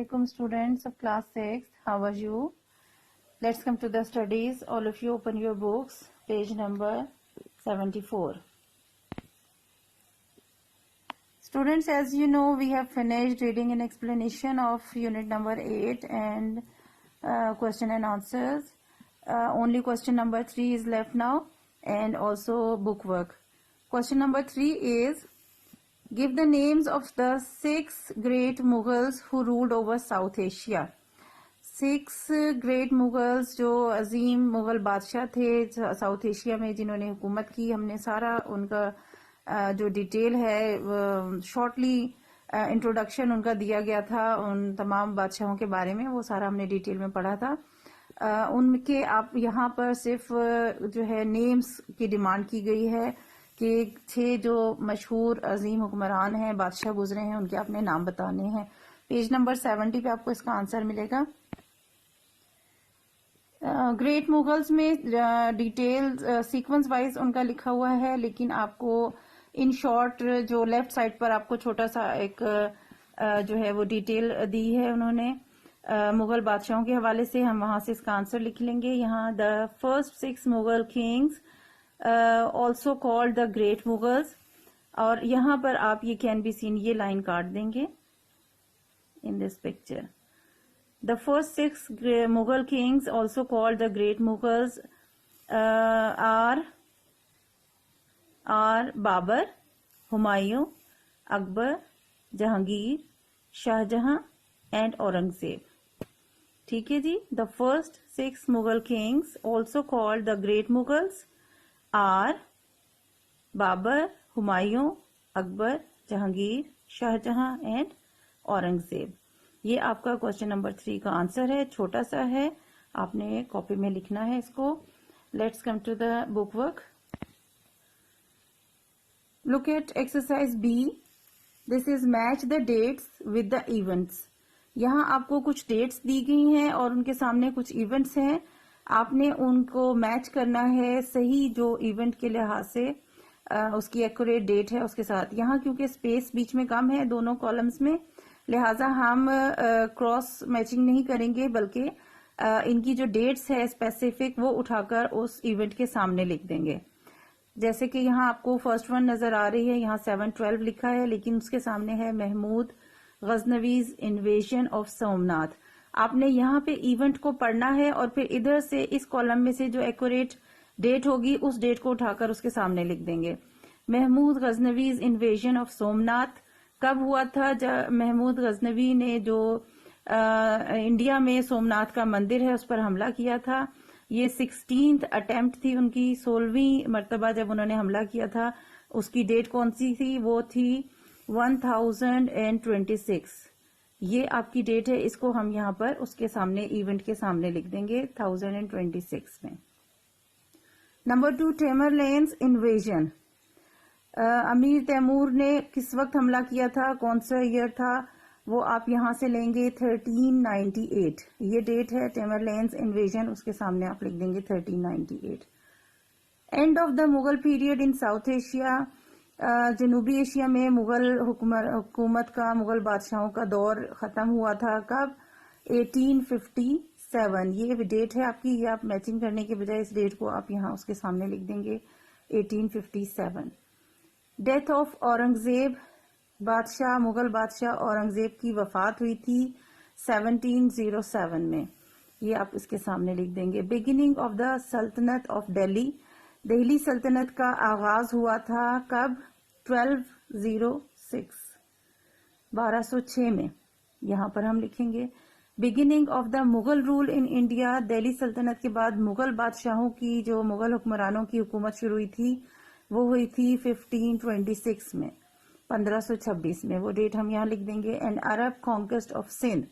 Assalamualaikum students of class 6. How are you? Let's come to the studies. All of you open your books. Page number 74. Students, as you know, we have finished reading and explanation of unit number 8 and question and answers. Only question number 3 is left now and also book work. Question number 3 is, give the names of the 6 great Mughals who ruled over South Asia. 6 great Mughals جو عظیم مغل بادشاہ تھے south Asia میں جنہوں نے حکومت کی. ہم نے سارا ان کا جو ڈیٹیل ہے شارٹلی انٹروڈکشن ان کا دیا گیا تھا ان تمام بادشاہوں کے بارے میں, وہ سارا ہم نے ڈیٹیل میں پڑھا تھا. ان کے آپ یہاں پر صرف جو ہے نیمز کی ڈیمانڈ کی گئی ہے کہ 6 جو مشہور عظیم حکمران ہیں بادشاہ گزرے ہیں ان کے اپنے نام بتانے ہیں. پیج نمبر 70 پہ آپ کو اس کا آنسر ملے گا. گریٹ مغلز میں ڈیٹیل سیکوینس وائز ان کا لکھا ہوا ہے, لیکن آپ کو ان شارٹ جو لیفٹ سائڈ پر آپ کو چھوٹا سا ایک جو ہے وہ ڈیٹیل دی ہے انہوں نے مغل بادشاہوں کے حوالے سے. ہم وہاں سے اس کا آنسر لکھ لیں گے. یہاں the first 6 Mughal kings also called the great Mughals, اور یہاں پر آپ یہ can be seen یہ لائن کاٹ دیں گے in this picture. The first 6 Mughal kings also called the great Mughals are Babur, Humayun, Akbar, Jahangir, Shah Jahan and Aurangzeb. ٹھیک ہے جی. The first 6 Mughal kings also called the great Mughals are Babar, Humayun, اکبر, جہانگیر, شاہ جہاں and Aurangzeb. یہ آپ کا question number 3 کا answer ہے. چھوٹا سا ہے, آپ نے کاپی میں لکھنا ہے اس کو. Let's come to the book work. Look at exercise B. This is match the dates with the events. یہاں آپ کو کچھ ڈیٹس دی گئی ہیں اور ان کے سامنے کچھ ایونٹس ہیں. آپ نے ان کو میچ کرنا ہے صحیح جو ایونٹ کے لحاظ سے اس کی ایکوریٹ ڈیٹ ہے اس کے ساتھ. یہاں کیونکہ اسپیس بیچ میں کم ہے دونوں کالمز میں, لہٰذا ہم کراس میچنگ نہیں کریں گے, بلکہ ان کی جو ڈیٹس ہے اسپیسیفک وہ اٹھا کر اس ایونٹ کے سامنے لکھ دیں گے. جیسے کہ یہاں آپ کو فرسٹ ون نظر آ رہی ہے, یہاں 7/12 لکھا ہے, لیکن اس کے سامنے ہے محمود غزنویز انویژن آف سومناتھ. آپ نے یہاں پہ ایونٹ کو پڑھنا ہے اور پھر ادھر سے اس کالم میں سے جو ایکوریٹ ڈیٹ ہوگی اس ڈیٹ کو اٹھا کر اس کے سامنے لکھ دیں گے. محمود غزنویز انویژن آف سومناتھ کب ہوا تھا؟ جب محمود غزنوی نے جو انڈیا میں سومناتھ کا مندر ہے اس پر حملہ کیا تھا. یہ 16th اٹیمپٹ تھی ان کی, 16ویں مرتبہ جب انہوں نے حملہ کیا تھا. اس کی ڈیٹ کون سی تھی؟ وہ تھی 1026. یہ آپ کی ڈیٹ ہے, اس کو ہم یہاں پر اس کے سامنے ایونٹ کے سامنے لکھ دیں گے 1026 میں. Number 2, Tamerlane's invasion. امیر تیمور نے کس وقت حملہ کیا تھا, کون سا ایئر تھا, وہ آپ یہاں سے لیں گے 1398. یہ ڈیٹ ہے ٹیمرلینز انویژن, اس کے سامنے آپ لکھ دیں گے 1398. And of the Mughal period in South Asia. جنوبی ایشیا میں مغل حکومت کا, مغل بادشاہوں کا دور ختم ہوا تھا کب؟ 1857. یہ ڈیٹ ہے آپ کی, یہ آپ میچنگ کرنے کے بجائے اس ڈیٹ کو آپ یہاں اس کے سامنے لکھ دیں گے 1857. Death of Aurangzeb. بادشاہ مغل بادشاہ اورنگزیب کی وفات ہوئی تھی 1707 میں, یہ آپ اس کے سامنے لکھ دیں گے. بگننگ آف دا سلطنت آف دہلی. دہلی سلطنت کا آغاز ہوا تھا کب؟ 1206 میں, یہاں پر ہم لکھیں گے. Beginning of the Mughal rule in India. Delhi سلطنت کے بعد مغل بادشاہوں کی, جو مغل حکمرانوں کی حکومت شروع ہوئی تھی وہ ہوئی تھی 1526 میں, 1526 میں. وہ ڈیٹ ہم یہاں لکھ دیں گے. And Arab conquest of Sindh.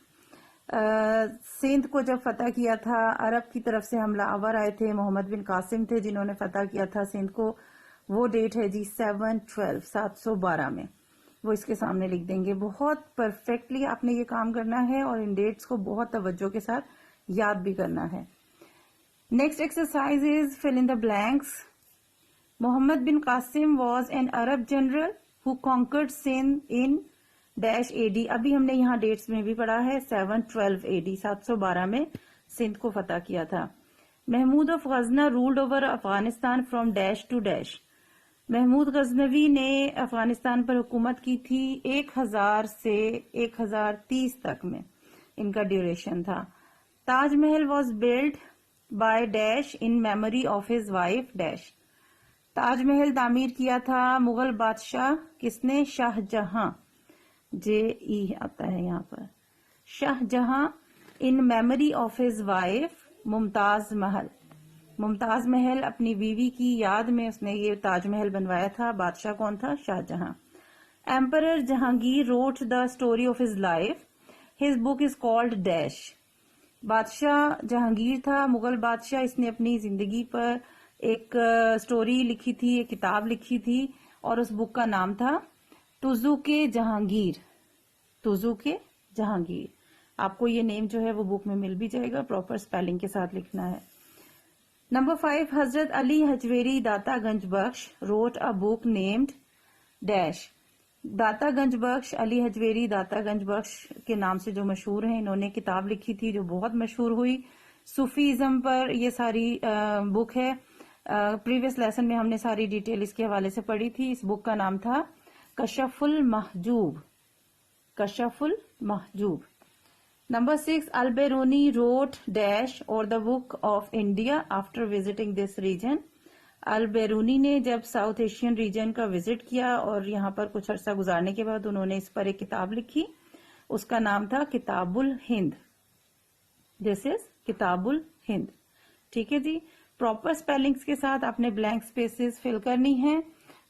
Sindh کو جب فتح کیا تھا, عرب کی طرف سے حملہ آور آئے تھے, محمد بن قاسم تھے جنہوں نے فتح کیا تھا سندھ کو. وہ ڈیٹ ہے جی 7/12 میں, وہ اس کے سامنے لکھ دیں گے. بہت پرفیکٹلی آپ نے یہ کام کرنا ہے اور ان ڈیٹس کو بہت توجہ کے ساتھ یاد بھی کرنا ہے. Next exercise is fill in the blanks. Muhammad bin Qasim was an Arab general who conquered Sindh in dash A D. ابھی ہم نے یہاں ڈیٹس میں بھی پڑھا ہے 712 اے ڈی 712 میں سندھ کو فتح کیا تھا. Mahmud of Ghazna ruled over Afghanistan from dash to dash. Mahmud Ghaznavi نے افغانستان پر حکومت کی تھی 1000 سے 1030 تک میں ان کا ڈیوریشن تھا. Taj Mahal was built by dash in memory of his wife dash. Taj Mahal تعمیر کیا تھا مغل بادشاہ کس نے؟ شاہ جہاں. جے ای آتا ہے یہاں پر. Shah Jahan in memory of his wife Mumtaz Mahal. Mumtaz Mahal اپنی بیوی کی یاد میں اس نے یہ تاج محل بنوایا تھا. بادشاہ کون تھا؟ Shah Jahan. Emperor Jahangir wrote the story of his life. His book is called dash. بادشاہ جہانگیر تھا مغل بادشاہ. اس نے اپنی زندگی پر ایک اسٹوری لکھی تھی، ایک کتاب لکھی تھی اور اس بک کا نام تھا تزوک جہانگیر. تزوک جہانگیر. آپ کو یہ نیم جو ہے وہ بک میں مل بھی جائے گا، پراپر اسپیلنگ کے ساتھ لکھنا ہے. نمبر 5 حضرت علی حجویری داتا گنج بخش روٹ اے بک نیمڈ ڈیش. داتا گنج بخش، علی حجویری داتا گنج بخش کے نام سے جو مشہور ہیں، انہوں نے کتاب لکھی تھی جو بہت مشہور ہوئی. صوفیزم پر یہ ساری بک ہے. پریویس لیسن میں ہم نے ساری ڈیٹیل اس کے حوالے سے پڑھی تھی. اس بک کا نام تھا Kashf al-Mahjub. Kashf al-Mahjub. Number 6 Al-Biruni wrote dash اور the book of India after visiting this region. Al-Biruni نے جب ساؤتھ ایشین ریجن کا وزٹ کیا اور یہاں پر کچھ عرصہ گزارنے کے بعد انہوں نے اس پر ایک کتاب لکھی. اس کا نام تھا کتاب الہند. دس از کتاب الہند. ٹھیک ہے جی. پراپر اسپیلنگس کے ساتھ آپ نے بلینک اسپیسز فل کرنی ہے.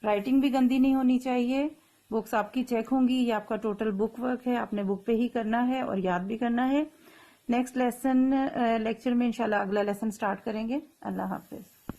رائٹنگ بھی گندی نہیں ہونی چاہیے. بکس آپ کی چیک ہوں گی. یہ آپ کا ٹوٹل بک ورک ہے. آپ نے بک پہ ہی کرنا ہے اور یاد بھی کرنا ہے. نیکسٹ لیکچر میں انشاءاللہ اگلا لیسن سٹارٹ کریں گے. اللہ حافظ.